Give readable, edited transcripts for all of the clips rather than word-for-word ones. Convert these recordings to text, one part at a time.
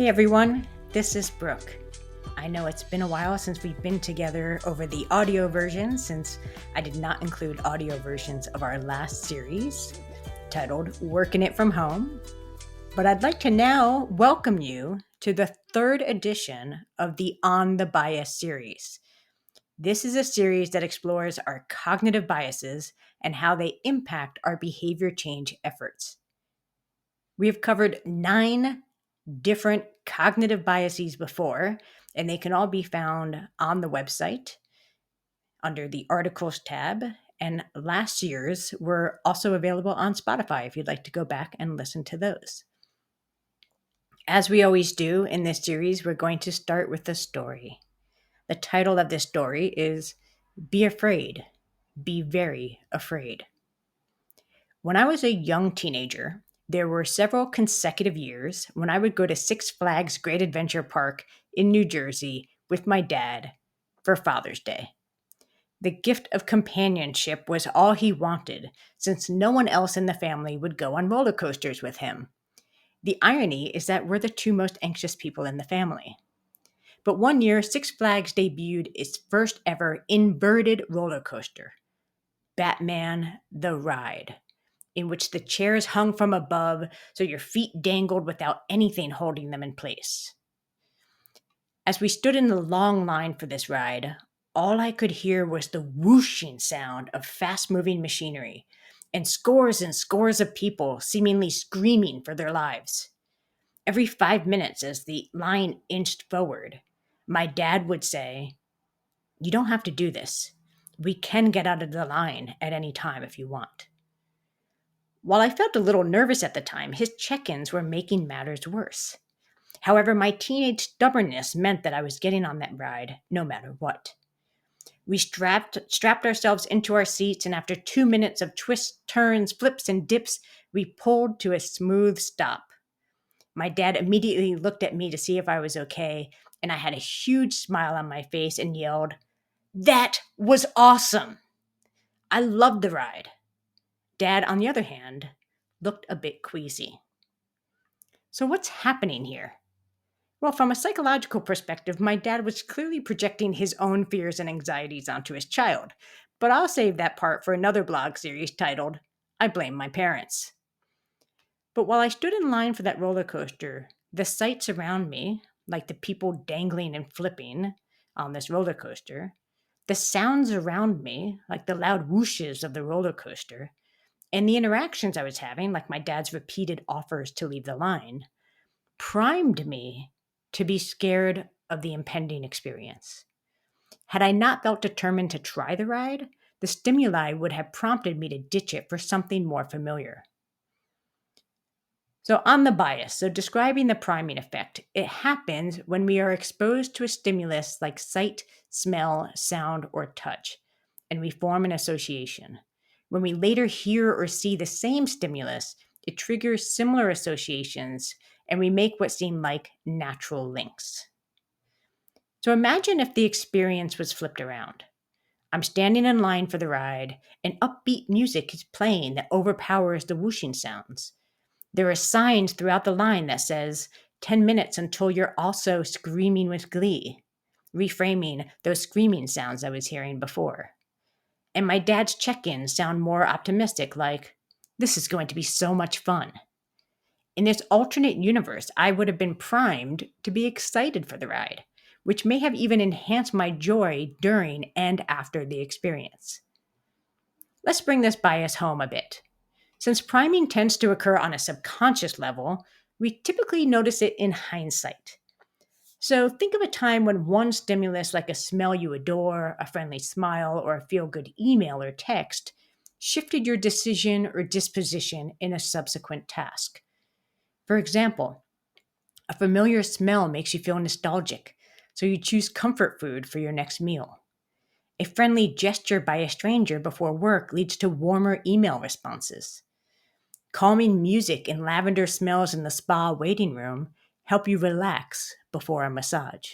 Hey everyone, this is Brooke. I know it's been a while since we've been together over the audio version, since I did not include audio versions of our last series titled Working It From Home. But I'd like to now welcome you to the third edition of the On the Bias series. This is a series that explores our cognitive biases and how they impact our behavior change efforts. We have covered 9 different cognitive biases before, and they can all be found on the website under the articles tab. And last year's were also available on Spotify if you'd like to go back and listen to those. As we always do in this series, we're going to start with the story. The title of this story is Be Afraid, Be Very Afraid. When I was a young teenager, there were several consecutive years when I would go to Six Flags Great Adventure Park in New Jersey with my dad for Father's Day. The gift of companionship was all he wanted, since no one else in the family would go on roller coasters with him. The irony is that we're the two most anxious people in the family. But one year, Six Flags debuted its first ever inverted roller coaster, Batman the Ride, in which the chairs hung from above so your feet dangled without anything holding them in place. As we stood in the long line for this ride, all I could hear was the whooshing sound of fast-moving machinery and scores of people seemingly screaming for their lives. Every 5 minutes as the line inched forward, my dad would say, "You don't have to do this. We can get out of the line at any time if you want." While I felt a little nervous at the time, his check-ins were making matters worse. However, my teenage stubbornness meant that I was getting on that ride no matter what. We strapped ourselves into our seats, and after 2 minutes of twists, turns, flips, and dips, we pulled to a smooth stop. My dad immediately looked at me to see if I was okay, and I had a huge smile on my face and yelled, "That was awesome!" I loved the ride. Dad, on the other hand, looked a bit queasy. So what's happening here? Well, from a psychological perspective, my dad was clearly projecting his own fears and anxieties onto his child, but I'll save that part for another blog series titled, I Blame My Parents. But while I stood in line for that roller coaster, the sights around me, like the people dangling and flipping on this roller coaster, the sounds around me, like the loud whooshes of the roller coaster, and the interactions I was having, like my dad's repeated offers to leave the line, primed me to be scared of the impending experience. Had I not felt determined to try the ride, the stimuli would have prompted me to ditch it for something more familiar. So on the bias, describing the priming effect, it happens when we are exposed to a stimulus like sight, smell, sound, or touch, and we form an association. When we later hear or see the same stimulus, it triggers similar associations, and we make what seem like natural links. So imagine if the experience was flipped around. I'm standing in line for the ride, and upbeat music is playing that overpowers the whooshing sounds. There are signs throughout the line that says, 10 minutes until you're also screaming with glee, reframing those screaming sounds I was hearing before. And my dad's check-ins sound more optimistic, like, this is going to be so much fun. In this alternate universe, I would have been primed to be excited for the ride, which may have even enhanced my joy during and after the experience. Let's bring this bias home a bit. Since priming tends to occur on a subconscious level, we typically notice it in hindsight. So think of a time when one stimulus, like a smell you adore, a friendly smile, or a feel-good email or text, shifted your decision or disposition in a subsequent task. For example, a familiar smell makes you feel nostalgic, so you choose comfort food for your next meal. A friendly gesture by a stranger before work leads to warmer email responses. Calming music and lavender smells in the spa waiting room help you relax before a massage.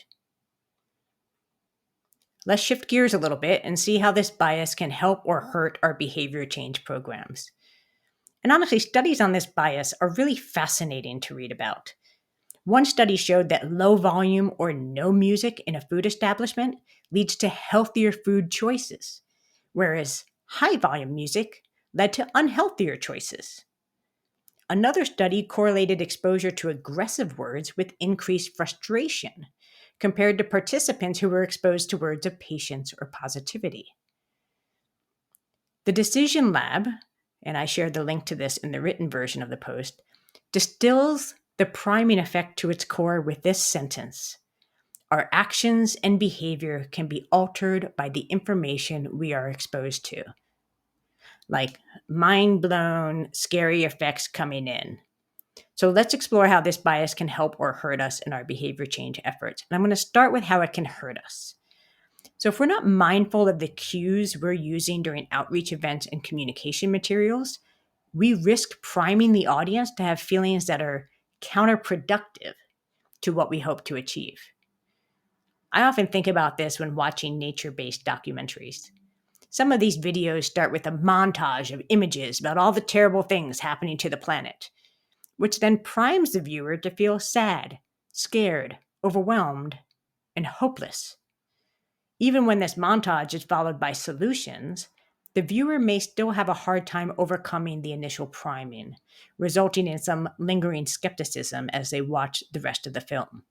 Let's shift gears a little bit and see how this bias can help or hurt our behavior change programs. And honestly, studies on this bias are really fascinating to read about. One study showed that low volume or no music in a food establishment leads to healthier food choices, whereas high volume music led to unhealthier choices. Another study correlated exposure to aggressive words with increased frustration compared to participants who were exposed to words of patience or positivity. The Decision Lab, and I shared the link to this in the written version of the post, distills the priming effect to its core with this sentence: our actions and behavior can be altered by the information we are exposed to. Like mind blown, scary effects coming in. So let's explore how this bias can help or hurt us in our behavior change efforts. And I'm going to start with how it can hurt us. So if we're not mindful of the cues we're using during outreach events and communication materials, we risk priming the audience to have feelings that are counterproductive to what we hope to achieve. I often think about this when watching nature-based documentaries. Some of these videos start with a montage of images about all the terrible things happening to the planet, which then primes the viewer to feel sad, scared, overwhelmed, and hopeless. Even when this montage is followed by solutions, the viewer may still have a hard time overcoming the initial priming, resulting in some lingering skepticism as they watch the rest of the film.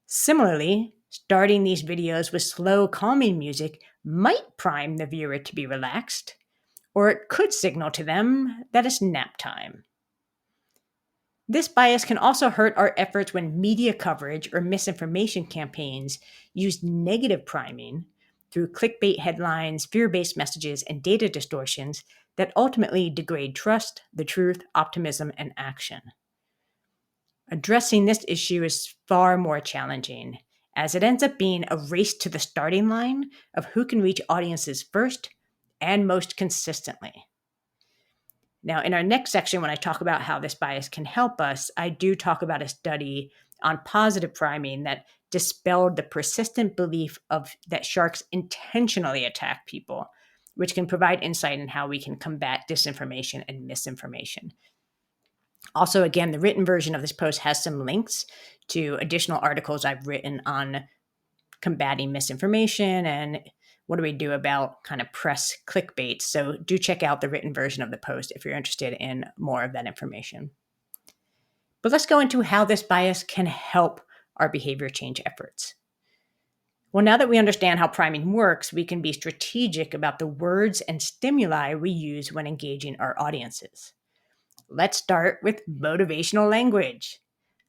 Similarly, starting these videos with slow, calming music might prime the viewer to be relaxed, or it could signal to them that it's nap time. This bias can also hurt our efforts when media coverage or misinformation campaigns use negative priming through clickbait headlines, fear-based messages, and data distortions that ultimately degrade trust, the truth, optimism, and action. Addressing this issue is far more challenging, as it ends up being a race to the starting line of who can reach audiences first and most consistently. Now, in our next section, when I talk about how this bias can help us, I do talk about a study on positive priming that dispelled the persistent belief that sharks intentionally attack people, which can provide insight in how we can combat disinformation and misinformation. Also, again, the written version of this post has some links to additional articles I've written on combating misinformation and what do we do about kind of press clickbait. So do check out the written version of the post if you're interested in more of that information. But let's go into how this bias can help our behavior change efforts. Well, now that we understand how priming works, we can be strategic about the words and stimuli we use when engaging our audiences. Let's start with motivational language.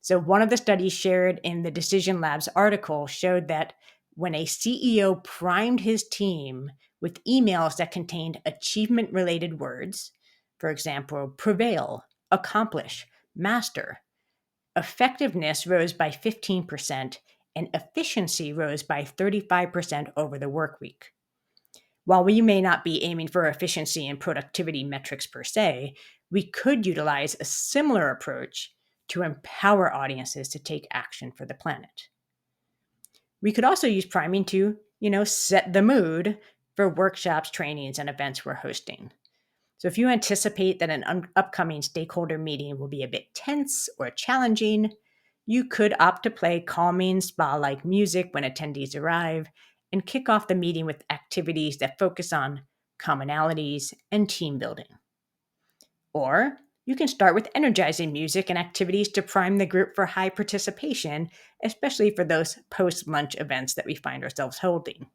So one of the studies shared in the Decision Labs article showed that when a CEO primed his team with emails that contained achievement-related words, for example, prevail, accomplish, master, effectiveness rose by 15% and efficiency rose by 35% over the work week. While we may not be aiming for efficiency and productivity metrics per se, we could utilize a similar approach to empower audiences to take action for the planet. We could also use priming to, set the mood for workshops, trainings, and events we're hosting. So if you anticipate that an upcoming stakeholder meeting will be a bit tense or challenging, you could opt to play calming spa-like music when attendees arrive and kick off the meeting with activities that focus on commonalities and team building. Or you can start with energizing music and activities to prime the group for high participation, especially for those post-lunch events that we find ourselves holding.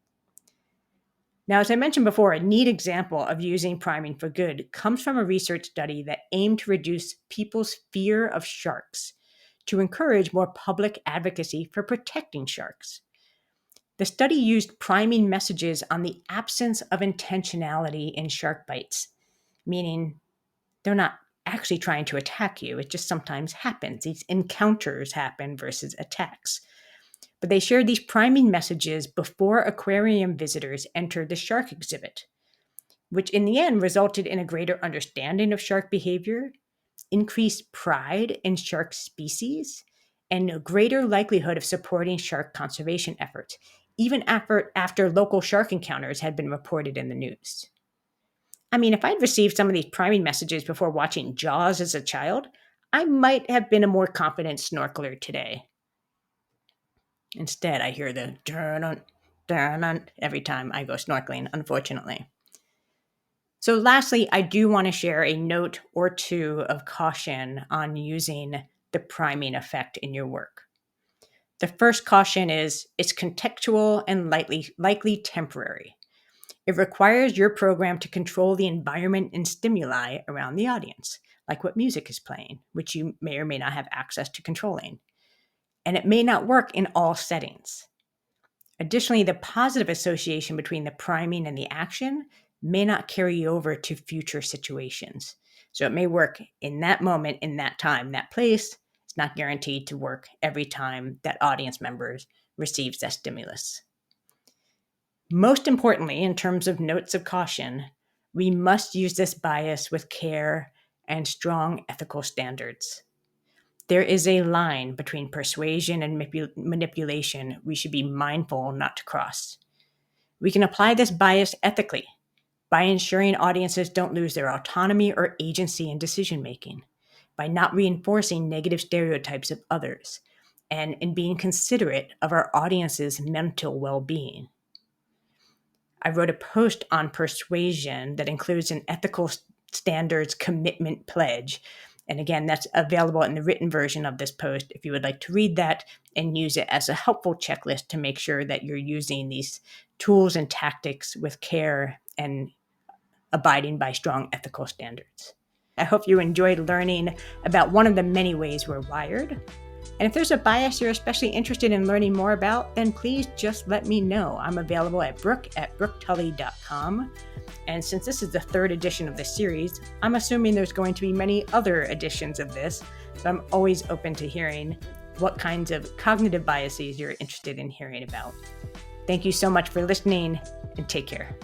Now, as I mentioned before, a neat example of using priming for good comes from a research study that aimed to reduce people's fear of sharks to encourage more public advocacy for protecting sharks. The study used priming messages on the absence of intentionality in shark bites, meaning they're not actually trying to attack you. It just sometimes happens. These encounters happen versus attacks. But they shared these priming messages before aquarium visitors entered the shark exhibit, which in the end resulted in a greater understanding of shark behavior, increased pride in shark species, and a greater likelihood of supporting shark conservation efforts, even after local shark encounters had been reported in the news. I mean, if I'd received some of these priming messages before watching Jaws as a child, I might have been a more confident snorkeler today. Instead, I hear the dun dun every time I go snorkeling, unfortunately. So, lastly, I do want to share a note or two of caution on using the priming effect in your work. The first caution is it's contextual and likely temporary. It requires your program to control the environment and stimuli around the audience, like what music is playing, which you may or may not have access to controlling. And it may not work in all settings. Additionally, the positive association between the priming and the action may not carry over to future situations. So it may work in that moment, in that time, that place. It's not guaranteed to work every time that audience members receives that stimulus. Most importantly, in terms of notes of caution, we must use this bias with care and strong ethical standards. There is a line between persuasion and manipulation we should be mindful not to cross. We can apply this bias ethically by ensuring audiences don't lose their autonomy or agency in decision making, by not reinforcing negative stereotypes of others, and in being considerate of our audience's mental well-being. I wrote a post on persuasion that includes an ethical standards commitment pledge. And again, that's available in the written version of this post if you would like to read that and use it as a helpful checklist to make sure that you're using these tools and tactics with care and abiding by strong ethical standards. I hope you enjoyed learning about one of the many ways we're wired. And if there's a bias you're especially interested in learning more about, then please just let me know. I'm available at brooke@brooketully.com. And since this is the third edition of this series, I'm assuming there's going to be many other editions of this. So I'm always open to hearing what kinds of cognitive biases you're interested in hearing about. Thank you so much for listening, and take care.